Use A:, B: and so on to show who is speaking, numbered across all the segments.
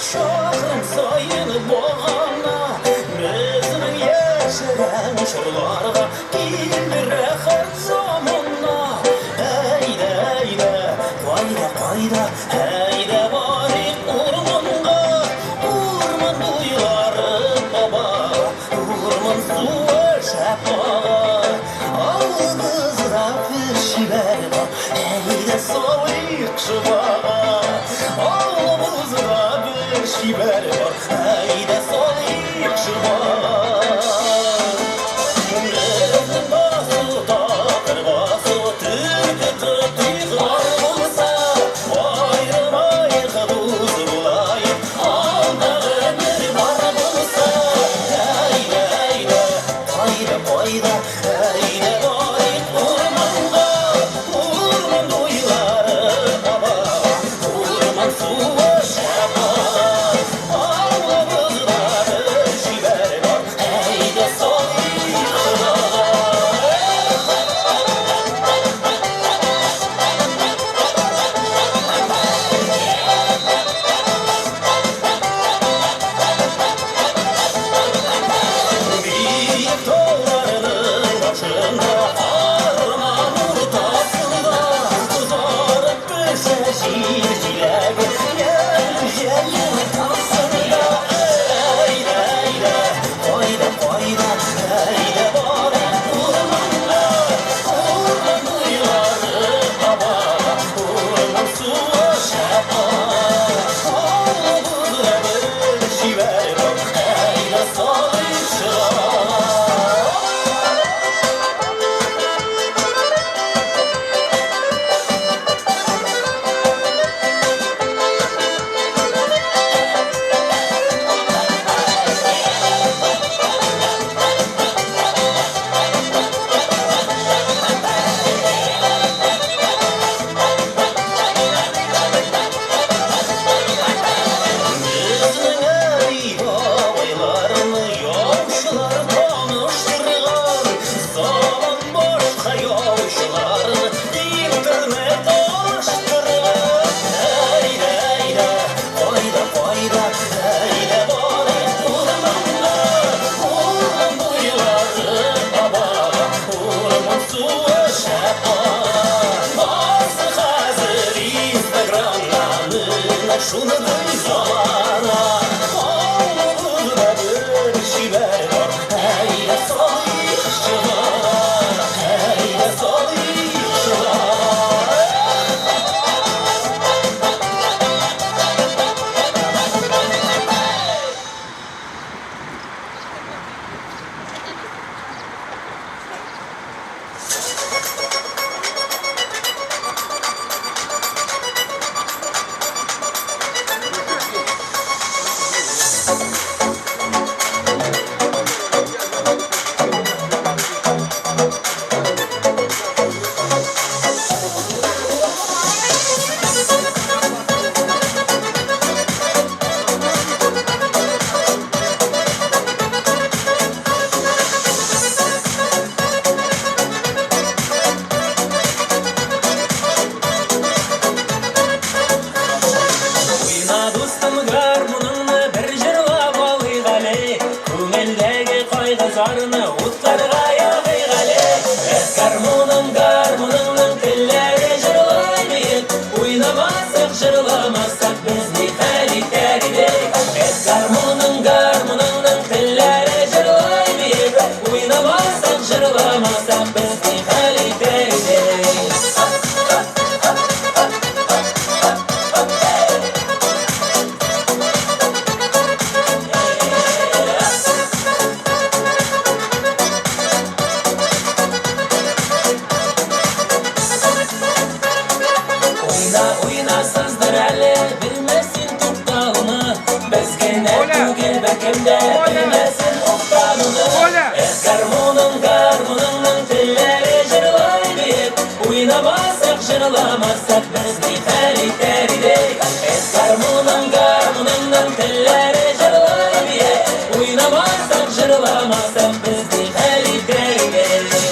A: Şahım sayını boğana Bizning yaşayan şırlarga Gildir her zamanla Hayda hayda Qayda qayda Hayda varik urmanga Urman buyları baba Urman suva şapağa Ağızda pişiver bak Hayda soğuk şıbağa Ağızda pişiver bak Hayda soğuk şıbağa Şunu duysana Ağzına bir şiver var Hayda salih şıvar Hayda salih şıvar Zarını utlarga yağıyğale Garmonun tilleri jırlaymayıp Oynamasak jırlamasak bizni halitegidek Garmonun tilleri jırlaymayıp Oynamasak jırlamasak bizni halitegidek Oynamasak jırlamasak bizni halitegidek Garmonun tilleri jırlaymayıp Oynamasak jırlamasak bizni halitegidek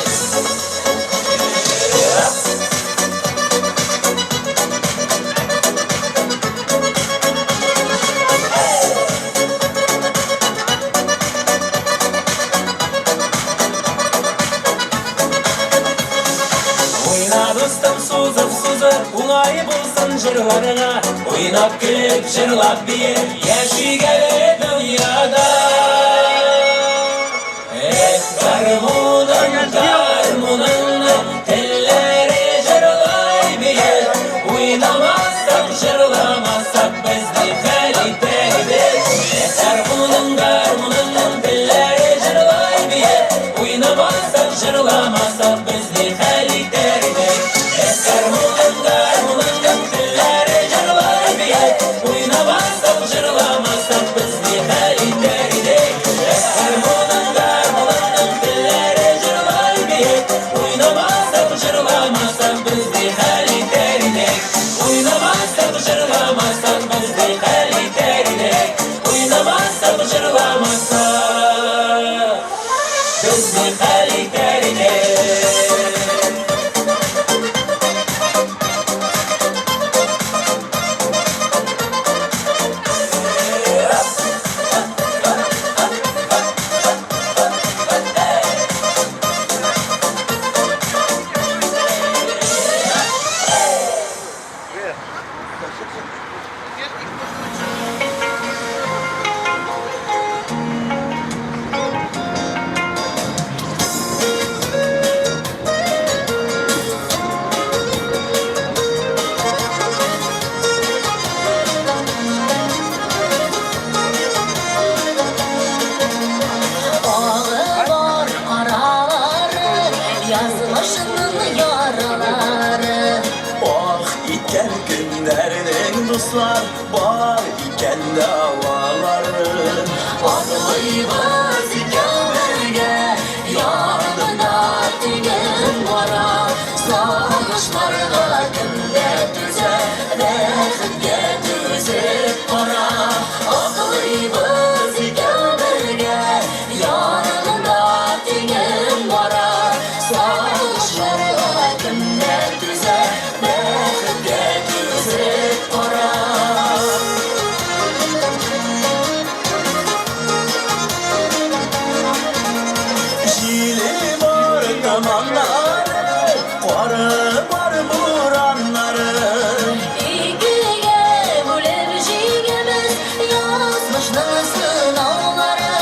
A: Уңай булсын жырларыңа, ойнап күліп жырлап бер, яшигәле дөньяда. Гармуныңның телләре жырлай бер, уйнамасақ, жырламасақ, безне хәл итәр. Гармуныңның телләре жырлай бер, уйнамасақ, жырламасақ, безне хәл итәр. Гармуныңның телләре жырлай бер, уйнамасақ, жырламасақ, безне хәл итәр. Гармуныңның телләре жырлай бер, уйнамасақ, жырламасақ, безне хәл итәр. Уйнамасақ, жырламасақ, безне хәл итәр. Уйнамасақ, жырламасақ, безне хәл итәр.
B: Yazmışının yaraları.
C: Ah iken günlerinin dostlar, var iken davaları.
B: Ağlayımız iken birge, yanında tügün vara. Sağışlarına günde düze, bekitke düzüp para. Ağlayımız iken birge, yanında tügün vara. Sağışlarına günde düze, bekitke düzüp para.
C: Jili var tamanları, qarı var buranları.
B: İkiye bölevcigemiz yazmışlar sınavları.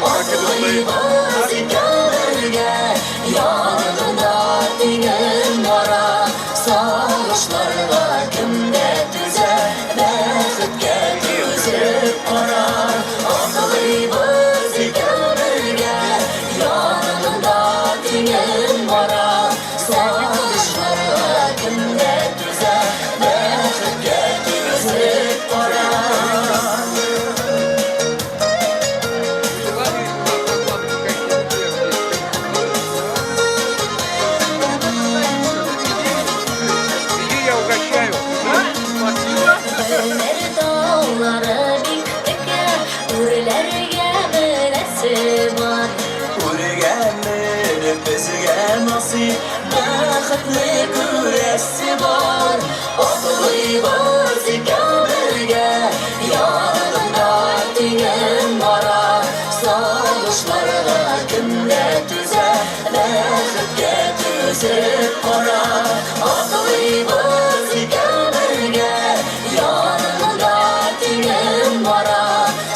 B: Ağlayımız ikerge, yanında tügün vara. Sağışlarına kimde düze, bekitke düzüp para. Ağlayımız ikerge, yanında tügün vara. Sağışlarına kimde düze, bekitke düzüp para.
D: Я угощаю.
B: Beller dağları dikdike, ürlerge müresi var.
C: Urgenli bizge nasip,
B: Baxtli küresi var. Ağlayımız iken birge, yanında tügün vara. Sağışlarına kimde düze, bekitke düzüp para. Ağlayımız iken birge, yanında tügün vara.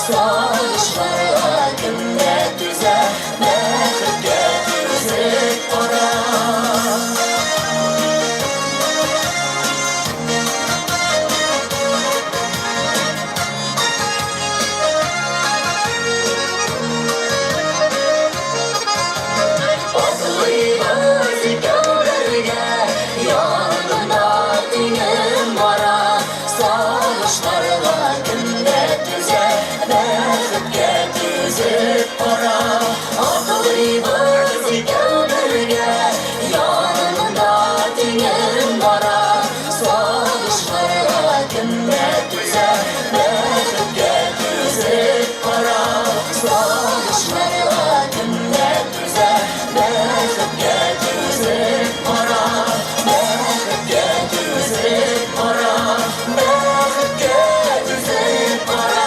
B: Sağışlarına kimde düze, bekitke düzüp para. Ağlayımız iken birge, yanında tügün vara. Sağışlarına kimde düze, bekitke düzüp para. Ağlayımız iken birge, yanında tügün vara. Sağışlarına kimde düze, bekitke düzüp para. Sağışlarına kimde düze, bekitke düzüp para. Bekitke düzüp para. Bekitke düzüp para.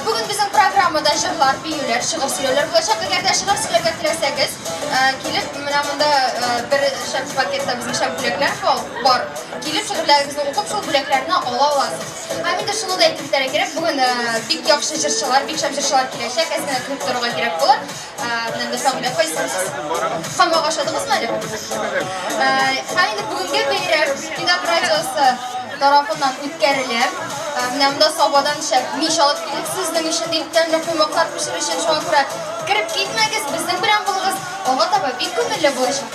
E: Bugün bizim programmada jırlar, büyüler, şıgır sürüyorlar. Bulaşak eğer şıgır sürüyorlar dileseniz, gelip bunda bir şarkı pakette bizim şarkı bülekler var. Gelip şıgırlarınızı okup şu büleklerini alasınız. Hem de şunu da etkinliklere gerek. Bugün big yakşı jırçılar, big şam jırçılar gelecek. Eskiden kliplerine gerek olur. Bundan da familya koysanız. Hamma başladınız mı acaba? Hem de bugünkü beyler, Kidak Radyosu tarafından ütkerilir. Bunda sobadan niş alıp gelip sizden işin deyiplerine kuymaklar pişirişin şu an kura kirip gitmegiz, bizden bilen bulunuz. Oğa taba bir kömürle bulaşın.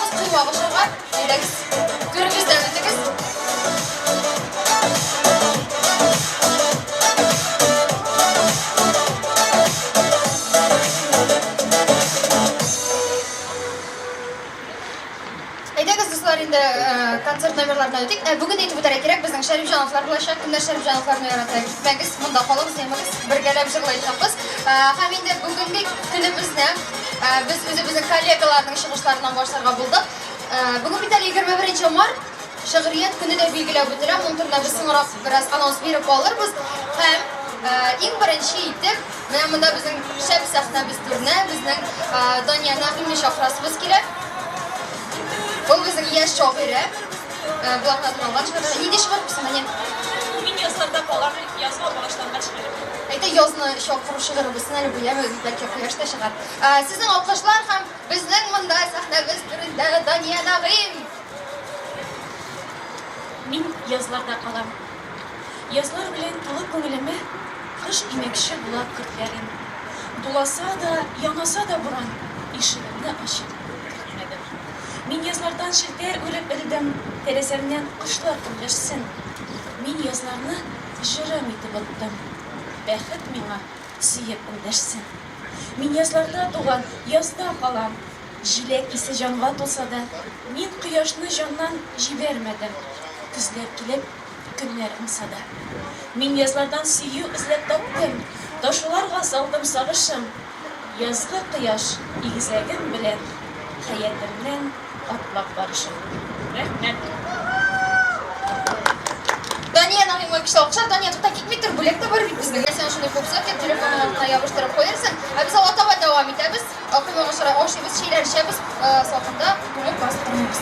E: Куябыз кыймагы шагар. Әйдәгез. Түрегездән үтегез. Әйдәгез, дуслар, инде концерт номерларына үтик. Бүген әйтеп үтәргә кирәк, безнең Шәрифҗановлар булачак. Кемнәр Шәрифҗановларны ярата? Китмәгез, монда калыгыз, ямагыз, бергәләп җырлаячакбыз. Һәм инде бүгенге көнебезне без үзебезнең коллегаларның чыгышларыннан башларга булдык. Бүген бит әле 21 март шигърият көне дә билгеләп үтелә. Моның турында без соңрак бераз анонс биреп алырбыз. Һәм иң беренче итеп, менә монда безнең шәп сәхнәбез турында безнең Дания Нәгыймне чакырасыбыз килә. Ул безнең яшь шагыйрь. Блокнотны алган шагыйрь. Нидә чыгарыпсың менә?
F: Мин язларда калам, язма башлаган шигырь.
E: Әйтә язны чакыру шигыребезне әле буяме бәлки кояшта чыгар. Сезнең алкышлар һәм безнең монда сәхнәбез турында Дания Нәгыйм.
F: Мин язларда калам. Язлар белән тулы күңелемә кыш имәкче була көртләрем. Дуласа да, янаса да буран, ишегемне ачып кертмәдем. Мин язлардан шелтәр үлеп элдем, тәрәзәмнән кошлар күмәшсен. Мин язларны җырым итеп оттым. Бәхет миңа сөеп эндәшсен. Мин язларда туган, язда калам. Җиләк исе җанга тулса да, мин кояшны җаннан җибәрмәдем. Күзләр килеп, көннәр ымсада. Мин язлардан сөю эзләп таптым. Ташларга салдым сагышым. Язгы кояш игезәгем белән хәятымнан атлап барышым. Рәхмәт.
E: Дания Нәгыймгә кичә акча, Дания тукта китмитер, бүләк тә бар бит безнең. Сен шундый купса, дип телефонына ябыштырып куярсың. Без алатава дәвам итәбез. Акымыгы шура ашыйбыз, шейләр эчәбез. Салкында күңел бастырмыйбыз.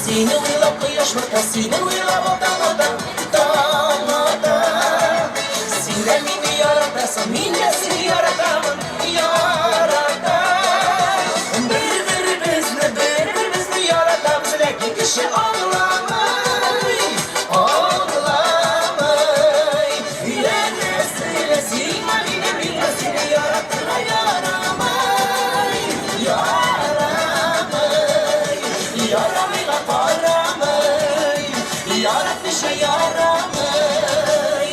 A: Seni uylab quyosh nurda, seni uylab ota-ota, ota-ota. Sen de meni yaratasan, men de seni yarataman, yarataman. Bir-birimizni yaratamiz, lekin kishi anglamay, anglamay. Yana seni meni seni yaratana yaramay, yaramay, yaramay. Yaratmışa yaramay.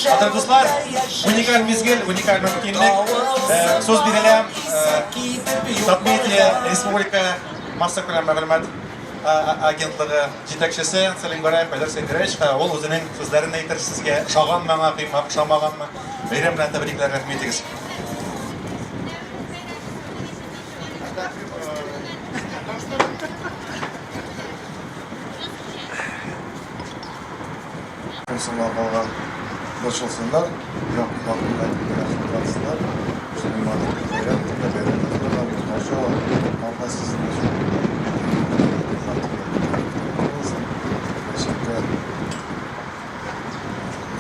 G: Atar dostlar, unikal mizgil, unikal mümkünlük. Söz birilem, Tatmiyeti Respublika Masa Kulem Mağlumat Agentliği жетекшісі Selim Garay, Paylar Seydireç, ол өзінің сөздерін айтыр сізге шаған мәңа қимақ, шамаған мә, бейрем білән тәбіриклер рәхмет етіңіз.
H: Konsollar kalgan boşalsınlar, yakınlarından yakınlansınlar. Şimdi madem veren, de veren de maşallah, Allah sizin için. Teşekkür ederim.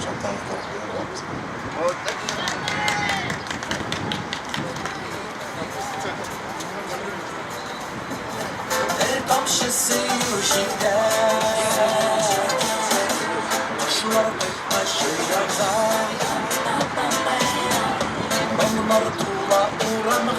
H: Çantanı topluyorum.
C: Kamşısı yuşikte Kuşlar başı yazar Onlar tuğla uğramı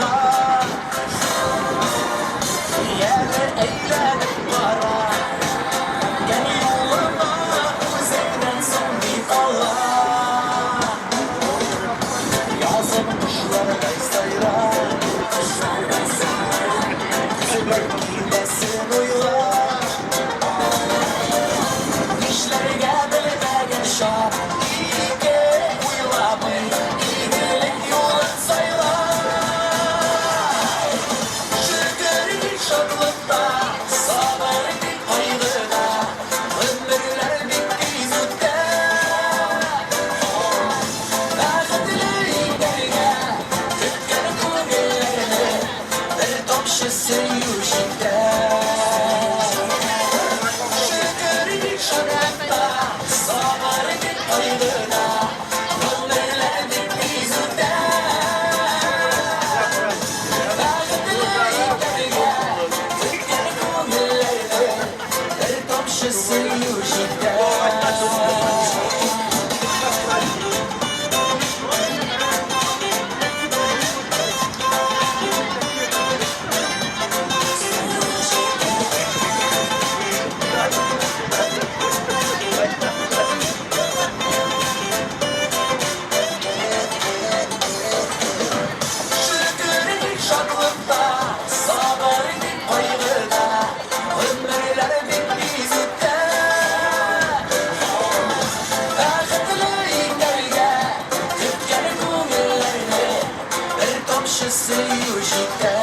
C: tomchisi yujikda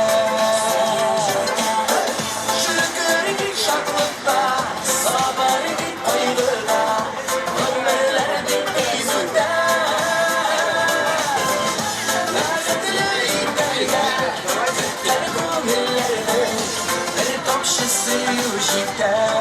C: Şükürgü şaklıkta Sabargı koyguda Ömürlerdi izüda Lazıtlı iderge Tütler kumillerde Bir tomchisi yujikda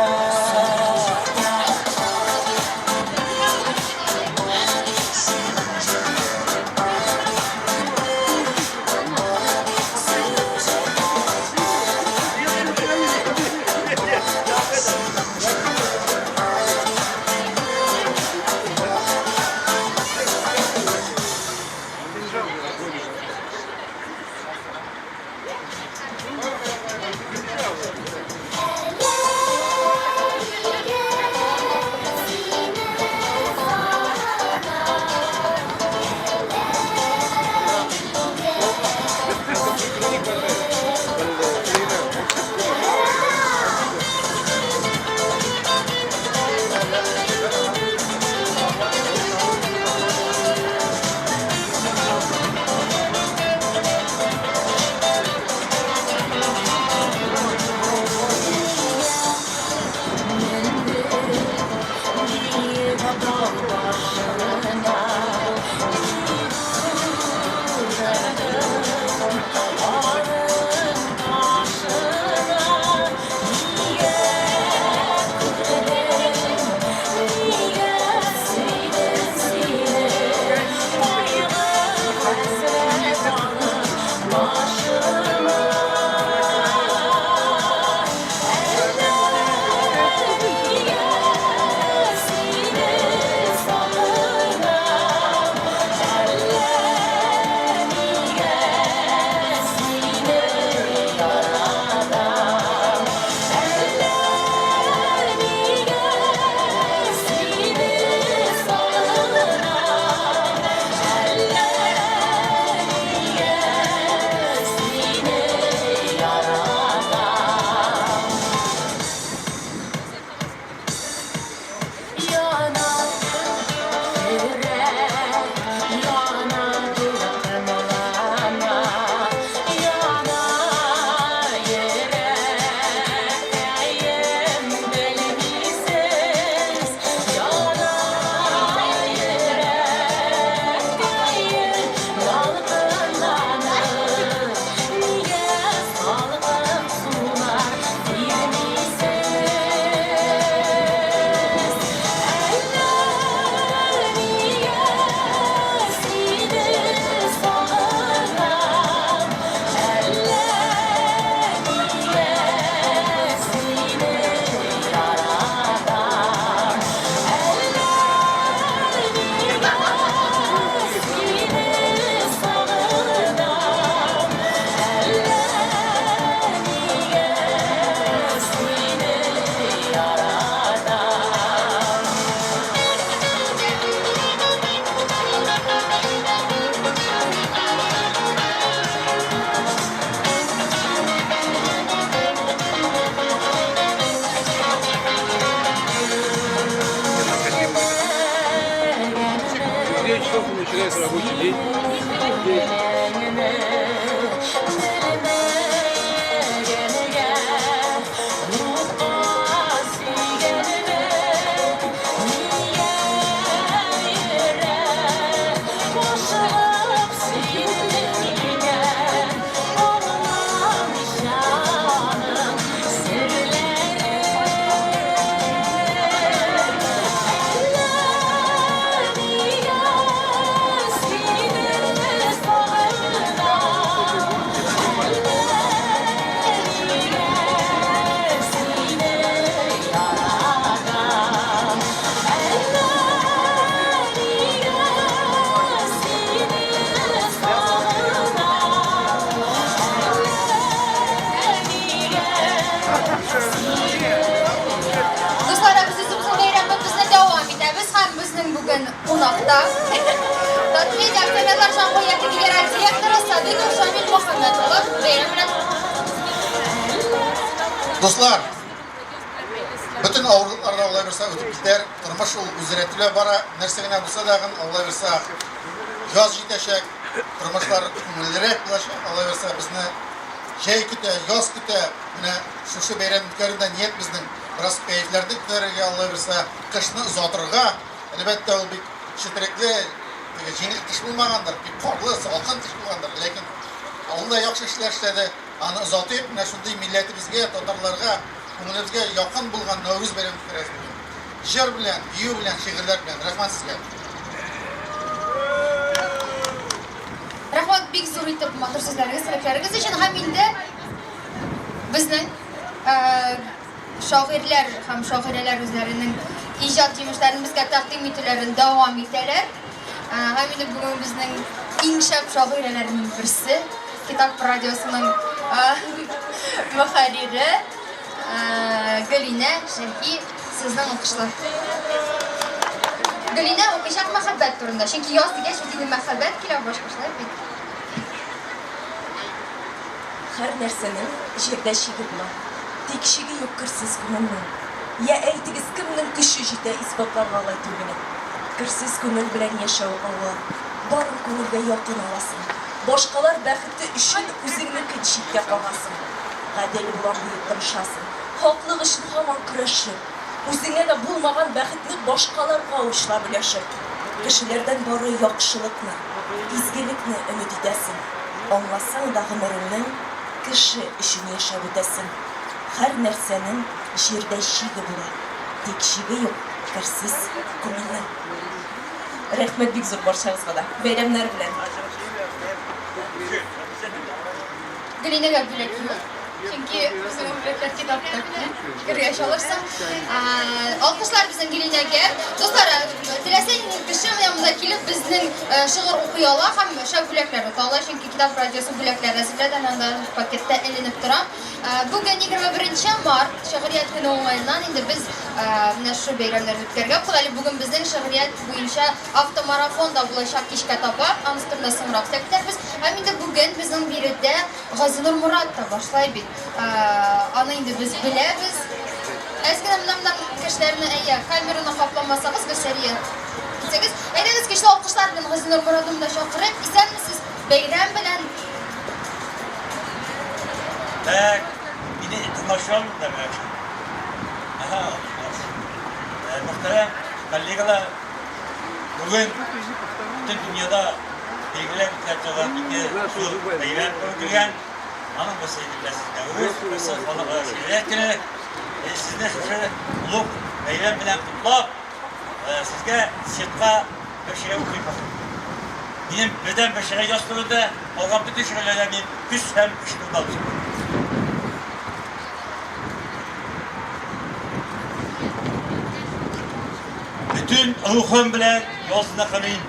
D: начинается рабочий день.
E: Qonaqda Tatbiq aktivlar jamiyati general direktori Sadiqov Shamil Muhammadov bayram bilan
H: Dostlar, bütün ağırlıklarda olay versa ötüp gider, tırmış ol, üzeretliler bara, nersegine bulsa dağın olay versa, yaz yiteşek, Turmuşlar müldürek bulaşır. Allah verse bizni şey küte, yaz küte, şu beyram bitkerinde niyet bizden biraz keyiflerde küterege Allah verse kışını uzatırga. Elbette o bir şidretli, jenik kış bulmagandır, bir korklu, salkın kış bulgandır. Lekin Allah yaxşı işler işledi. Anı uzatıp, şunday milletimizge, tatarlarga, ko'nglimizga yaqin bo'lgan Navro'z bayrami fikirasiz. She'r bilan, biyu bilan, she'rlar bilan rahmat sizga.
E: Rahmat bek zo'r etib motor so'zlaringiz, tilaklaringiz uchun ham endi bizning shoirlar ham shoiralar o'zlarining ijod yumushlarini bizga taqdim etularini davom etadilar. Ham endi bugun bizning eng shab shoiralarning birisi, Kitob radiosining muharriri Galina Shahi sizning o'qishlar. Galina o'qishaq muhabbat turida. Chunki yoz degach o'tida muhabbat kela boshqalar bit.
I: Her narsenin жердәшиге була. Текшиге юк кырсыз күңелнең. Я әйтегез кемнең көче җитә испатларга алай түгел. Кырсыз күңел белән яшәү Алла. Барын күңелгә якын аласың. Башкалар бәхете өчен үзеңне кичеккә кагасың. Гадел булам дип тырышасың. Хаклык өчен һаман көрәшеп, үзеңә дә булмаган бәхетне башкаларга учлап беләшеп. Кешеләрдән бары яхшылыкны, изгелекне өмет итәсең. Аңласаң да гомереңнең кеше өчен яшәп үтәсең. Һәр нәрсәнең җирдә чиге була. Тик чиге юк, керсез күңелнең. Рәхмәт бик зур барчагызга да. Бәйрәмнәр белән.
E: Galinaga бүләк юк. Чөнки безнең бүләкләр китапта. Fikirga шалырсың. Алкышлар безнең Galinaga. Достар, теләсәң кеше янымызга килеп безнең шигырь укый ала һәм шәп бүләкләр ата ала. Чөнки Китап радиосы бүләкләр әзерләгән анда пакетта эленеп тора. Бүген 21 март шигърият көне уңаеннан инде без менә шу бәйрәмнәрне үткәргә була. Бүген безнең шигърият буенча автомарафон да булачак кичкә таба. Анысында соңрак сәктәрбез. Һәм инде бүген безнең биредә Газинур Мурат та башлай бит. Аны инде без беләбез. Әскән менә кешеләрне әйе, камераны капламасагыз гөсәрия. Дисәгез, әйдәгез кеше алкышлар белән Газинур Муратны да чакырып, исәнмесез? Бәйрәм белән.
J: Так, иди тормошон demek. Aha. Muhterem kollegalar, bugün bütün dünyada bilgiler yükseltilen iki beyler öldürgen hanım basıyla sizde ve sırf ona şeylerken sizde şöyle ulup beyler bilen kutlap sizde sirka bir şeye okuymak. Benim birden bir şeye yastırıldı, olan bütün şeylerden bir küs hem kışkırdı alacak. Bütün ruhum bilen yolsuna kırayım.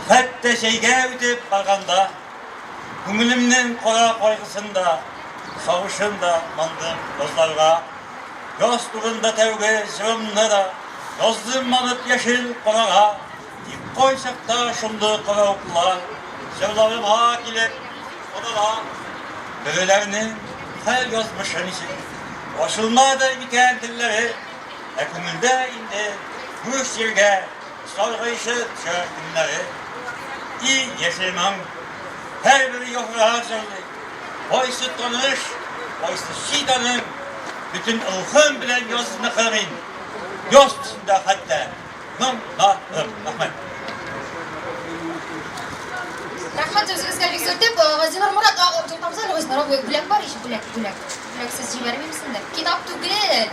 J: Hatta şeyge ötüp bakanda, günümün kora koygusunda, savuşunda mandım yozlarga, yosturunda tevge sırımlara, yozdum alıp yeşil korağa, dip koysak da şundu kora okula, sırlarım ha kilip odala, birilerinin her yazmışın için, koşulmadı iken dilleri, ekümünde indi, bu şirge, sargışı günleri, iyi yaşamam, her biri yoklağa hazırlı. Oysa tanış, oysa şeytanın, bütün ruhum bilen yozunu kırayım. Yozunda hatta, Rahmet.
E: Rahmat sözünüzə bik zo'r deb, Газинур Мурат, to'xtamsan, Газинур, бүләк бар ish, бүләк. Бүләksiz җибәрмәйсеңдер. Китап түгел.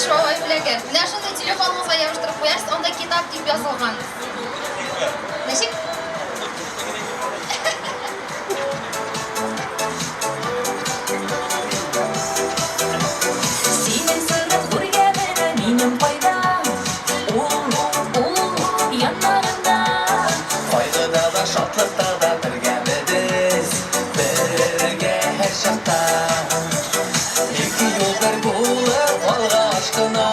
E: Шулай бүләге. Менә шундый телефоныңызга ябыштырып куярсыз, анда китап дип язылган. Ничек?
B: Синең сырык күргәнеңә минем кайдам? Яннарында.
C: Кайгыда да шатлыкта да бергәбез, бергә һәр чакта. Ике юл бер булып алгач кына,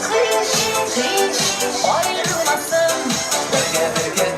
B: Хыш, аерылмасын.
C: бергә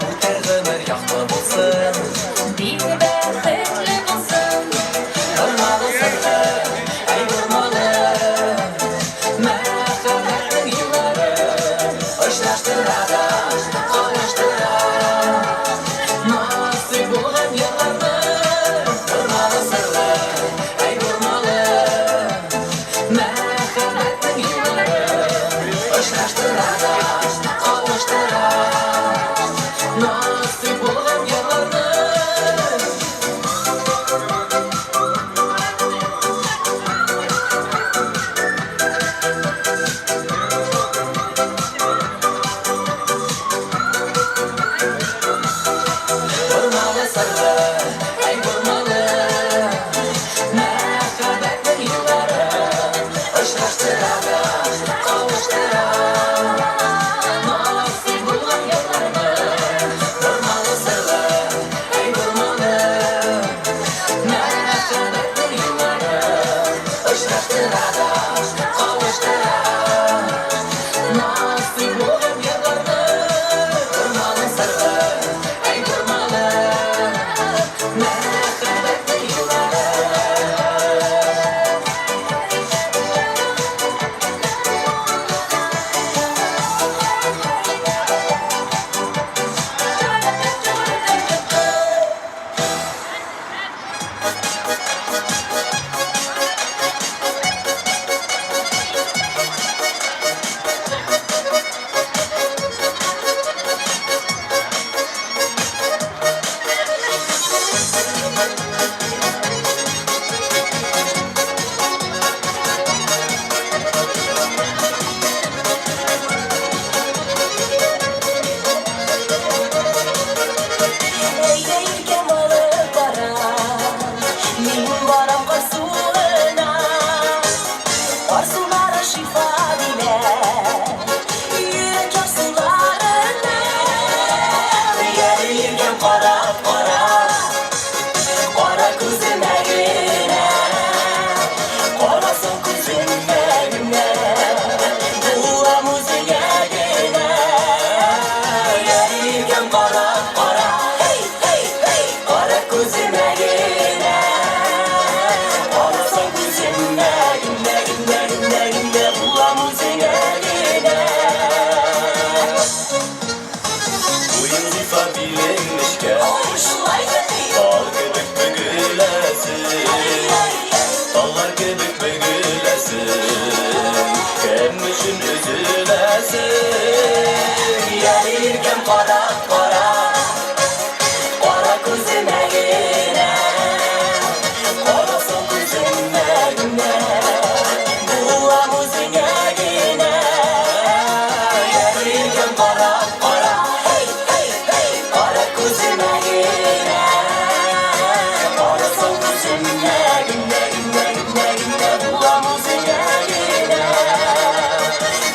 C: sırrı ey vurmalı Muhabbetin yılları Uçlaştırada kavuşturada Nasip bulgan yollarını Vurmalı sırrı ey vurmalı Muhabbetin yılları Uçlaştırada kavuşturada Nasip bulgan yollarını Vurmalı sırrı ey vurmalı Muhabbetin yılları
I: Eyleyirken balık bara Min varam karsuğuna Arzulara şifa dile Yürek arzularına Eyleyirken kara kara Kara kuzime güne Karasın kuzime güne Dua müziğe güne Eyleyirken kara kara Kara kuzime güne Karasın kuzime güne güne güne güne Dua müziğe güne
C: Bu yıl zifa bilinmişken Dal kebek bögülesin Dallar kebek bögülesin Kemmişin üzülesin
I: Gelirken kara kara Kara kuzime güne Karasın kuzime güne Dua müziğe güne Gelirken kara kara Kara kuzime güne Karasın kuzime güne güne güne güne Dua müziğe güne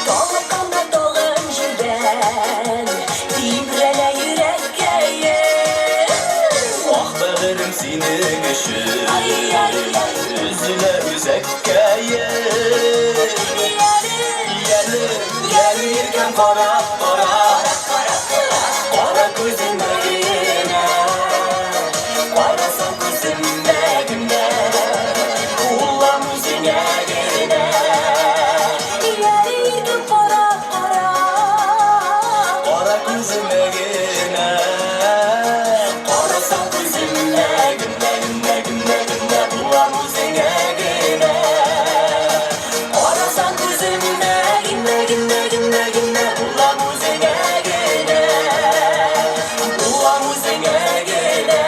I: Dağlı kanlı dağın jülden Tibrele yürekkeye
C: Ah bağırım senin işin
I: Ay ay ay
C: Üzüle üzekkeye Gelirken kara kara Kara kuzime güne
I: Karasın kuzime güne Dua müziğe güne Gelirken kara kara
C: Kara kuzime güne
I: Karasın kuzime güne güne güne güne Dua müziğe güne Karasın kuzime güne güne güne güne Dua müziğe güne Dua müziğe güne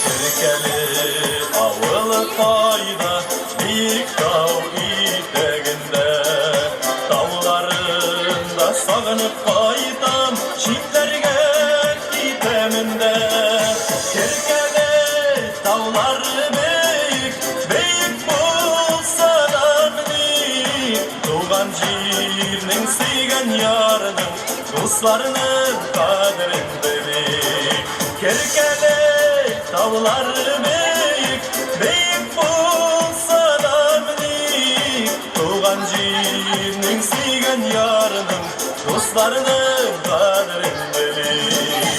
C: Türkeli avılı fayda Büyük dağ iteginde Dağlarında sağınıp kaytam Çiftlerge iteminde Türkeli dağları büyük Büyük bulsa da büyük Doğan cirnin sıygan yarının Dostlarının kadrini bilir Kerkele dağlar büyük Büyük bulsa da büyük Doğan cirnin sıygan yarının Dostlarının kadrini bilir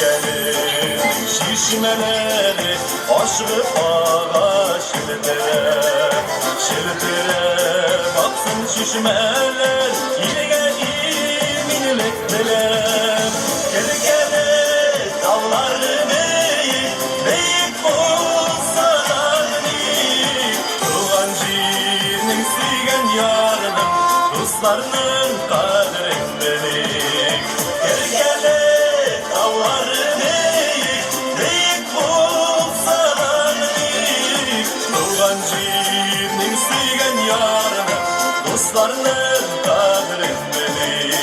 C: Kerkele'nin şişmeleri Aşkı ağa şiltere Şiltere baksın şişmeler İlge dostlarının kadrin bilik. Erkele dağları deyik bulsa da bilik. Tuğan jirnin suygan yarını, dostlarının kadrin bilik.